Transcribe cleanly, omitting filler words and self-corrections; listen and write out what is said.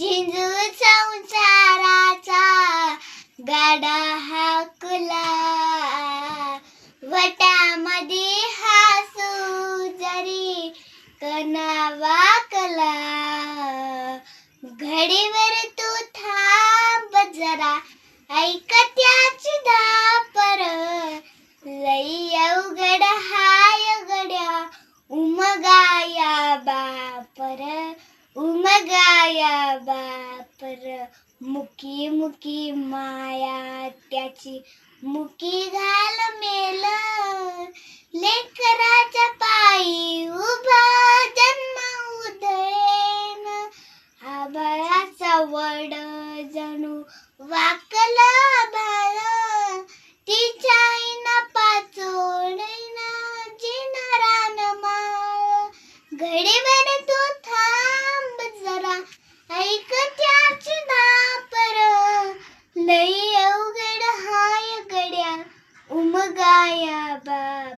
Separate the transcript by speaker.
Speaker 1: झिंजू संसाराचा गाडा हाकला, वटामध्ये हासू जरी कणा वाकला. घडीवर तू थांब जरा, ऐक त्याची धापर, लई अवघड हाय गड्या उमगाया बापर, उमगाया बापर. मुकी मुकी माया त्याची मुकी घाल मेल, लेकराच्या पायी उभा जन्म उधळेन. आभाळाचा वड जणू वाकला भाळ, तिच्या आईना पाचोळीना जिना रानमाळ. घडीवर तू थांब जरा, ऐक त्याची धापर, लई अवघड हाय गड्या उमगाया बापर.